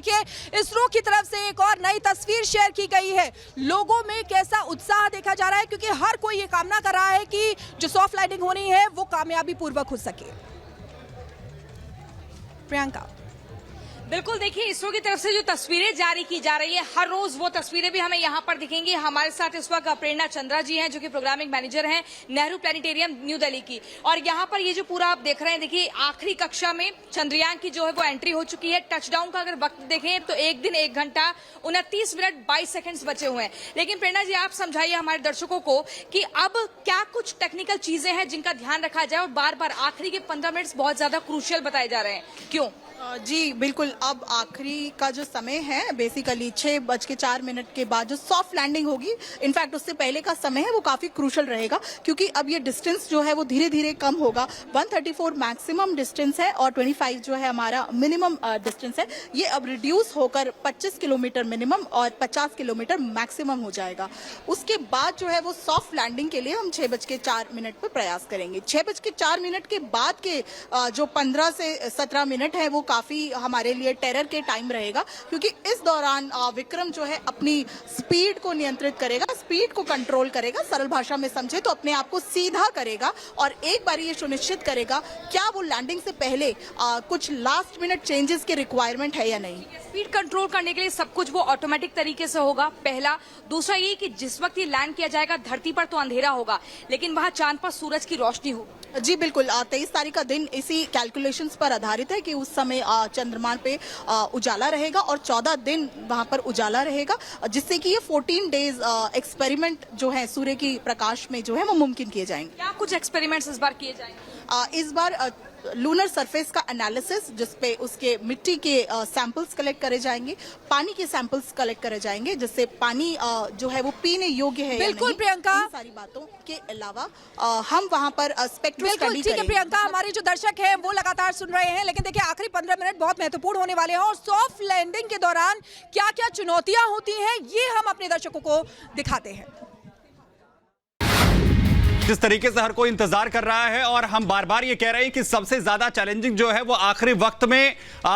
देखिए इसरो की तरफ से एक और नई तस्वीर शेयर की गई है। लोगों में कैसा उत्साह देखा जा रहा है, क्योंकि हर कोई ये कामना कर रहा है कि जो सॉफ्ट लैंडिंग होनी है वो कामयाबी पूर्वक हो सके। प्रियंका। बिल्कुल, देखिए इसरो की तरफ से जो तस्वीरें जारी की जा रही है, हर रोज वो तस्वीरें भी हमें यहाँ पर दिखेंगी। हमारे साथ इस वक्त प्रेरणा चंद्रा जी हैं, जो कि प्रोग्रामिंग मैनेजर हैं नेहरू प्लेनेटेरियम न्यू दिल्ली की। और यहाँ पर ये जो पूरा आप देख रहे हैं, देखिए आखिरी कक्षा में चंद्रयान की जो है वो एंट्री हो चुकी है। टचडाउन का अगर वक्त देखें तो 1 दिन 1 घंटा 29 मिनट 22 सेकंड्स बचे हुए हैं। लेकिन प्रेरणा जी, आप समझाइए हमारे दर्शकों को कि अब क्या कुछ टेक्निकल चीजें हैं जिनका ध्यान रखा जाए, और बार बार आखिरी के 15 मिनट बहुत ज्यादा क्रूशियल बताए जा रहे हैं, क्यों? जी बिल्कुल, अब आखिरी का जो समय है बेसिकली 6:04 के बाद जो सॉफ्ट लैंडिंग होगी, इनफैक्ट उससे पहले का समय है वो काफी क्रूशल रहेगा, क्योंकि अब ये डिस्टेंस जो है वो धीरे धीरे कम होगा। 134 मैक्सिमम डिस्टेंस है और 25 जो है हमारा मिनिमम डिस्टेंस है। ये अब रिड्यूस होकर 25 किलोमीटर मिनिमम और 50 किलोमीटर मैक्सिमम हो जाएगा। उसके बाद जो है वो सॉफ्ट लैंडिंग के लिए हम 6:04 पर प्रयास करेंगे। 6:04 के बाद के जो 15 से 17 मिनट है वो काफी हमारे लिए टेरर के टाइम रहेगा, क्योंकि इस दौरान विक्रम जो है अपनी स्पीड को नियंत्रित करेगा, स्पीड को कंट्रोल करेगा। सरल भाषा में समझे तो अपने आप को सीधा करेगा और एक बार ये सुनिश्चित करेगा क्या वो लैंडिंग से पहले कुछ लास्ट मिनट चेंजेस की रिक्वायरमेंट है या नहीं। स्पीड कंट्रोल करने के लिए सब कुछ वो ऑटोमेटिक तरीके से होगा, पहला। दूसरा ये कि जिस वक्त ये लैंड किया जाएगा धरती पर तो अंधेरा होगा, लेकिन वहां चांद पर सूरज की रोशनी होगी। जी बिल्कुल, 23 तारीख का दिन इसी कैलकुलेशंस पर आधारित है कि उस समय चंद्रमा पे उजाला रहेगा और 14 दिन वहां पर उजाला रहेगा, जिससे कि ये 14 डेज एक्सपेरिमेंट जो है सूर्य की प्रकाश में जो है वो मुमकिन किए जाएंगे। क्या कुछ एक्सपेरिमेंट्स इस बार किए जाएंगे? इस बार लूनर सरफेस का एनालिसिस, जिसपे उसके मिट्टी के सैंपल्स कलेक्ट करे जाएंगे, पानी के सैंपल्स कलेक्ट करे जाएंगे, जिससे पानी जो है वो पीने योग्य है। बिल्कुल प्रियंका, इन सारी बातों के अलावा हम वहां पर स्पेक्ट्रम स्टडी करेंगे। ठीक है प्रियंका, हमारे जो दर्शक हैं वो लगातार सुन रहे हैं, लेकिन देखिए आखिरी 15 मिनट बहुत महत्वपूर्ण होने वाले हैं और सॉफ्ट लैंडिंग के दौरान क्या क्या चुनौतियां होती हैं ये हम अपने दर्शकों को दिखाते हैं। जिस तरीके से हर कोई इंतजार कर रहा है और हम बार बार ये कह रहे हैं कि सबसे ज्यादा चैलेंजिंग जो है वो आखिरी वक्त में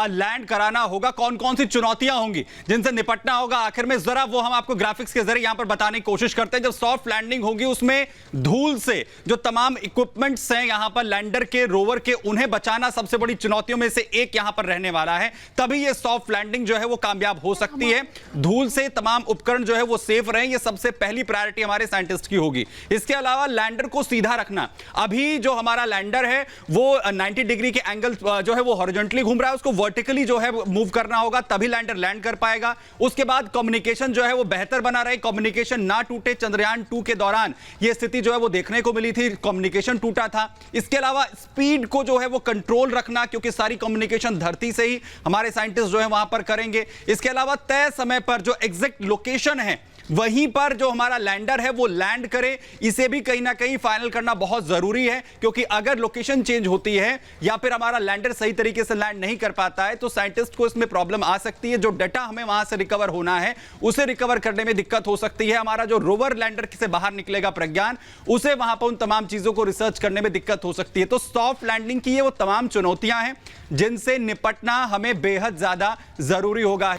लैंड कराना होगा। कौन कौन सी चुनौतियां होंगी जिनसे निपटना होगा आखिर में, जरा वो हम आपको ग्राफिक्स के जरिए यहां पर बताने की कोशिश करते हैं। जब सॉफ्ट लैंडिंग होगी उसमें धूल से जो तमाम इक्विपमेंट्स हैं यहां पर लैंडर के, रोवर के, उन्हें बचाना सबसे बड़ी चुनौतियों में से एक यहां पर रहने वाला है। तभी ये सॉफ्ट लैंडिंग जो है वो कामयाब हो सकती है। धूल से तमाम उपकरण जो है वो सेफ रहें, ये सबसे पहली प्रायोरिटी हमारे साइंटिस्ट की होगी। इसके अलावा लैंडर को सीधा रखना। अभी जो हमारा लैंडर है वो 90 डिग्री के एंगल जो है वो हॉरिजॉन्टली घूम रहा है, उसको वर्टिकली जो है मूव करना होगा, तभी लैंडर लैंड कर पाएगा। उसके बाद कम्युनिकेशन जो है वो बेहतर बना रहे, कम्युनिकेशन ना टूटे। चंद्रयान 2 के दौरान ये स्थिति जो है वो देखने को मिली थी, कम्युनिकेशन टूटा था। इसके अलावा स्पीड को जो है वो कंट्रोल रखना, क्योंकि सारी कम्युनिकेशन धरती से ही हमारे साइंटिस्ट जो है वहां पर करेंगे। इसके अलावा तय समय पर जो एग्जैक्ट लोकेशन है वहीं पर जो हमारा लैंडर है वो लैंड करे, इसे भी कहीं ना कहीं फाइनल करना बहुत जरूरी है, क्योंकि अगर लोकेशन चेंज होती है या फिर हमारा लैंडर सही तरीके से लैंड नहीं कर पाता है तो साइंटिस्ट को इसमें प्रॉब्लम आ सकती है। जो डाटा हमें वहां से रिकवर होना है उसे रिकवर करने में दिक्कत हो सकती है। हमारा जो रोवर लैंडर से बाहर निकलेगा प्रज्ञान, उसे वहां पर उन तमाम चीजों को रिसर्च करने में दिक्कत हो सकती है। तो सॉफ्ट लैंडिंग की ये वो तमाम चुनौतियां हैं जिनसे निपटना हमें बेहद ज्यादा जरूरी होगा।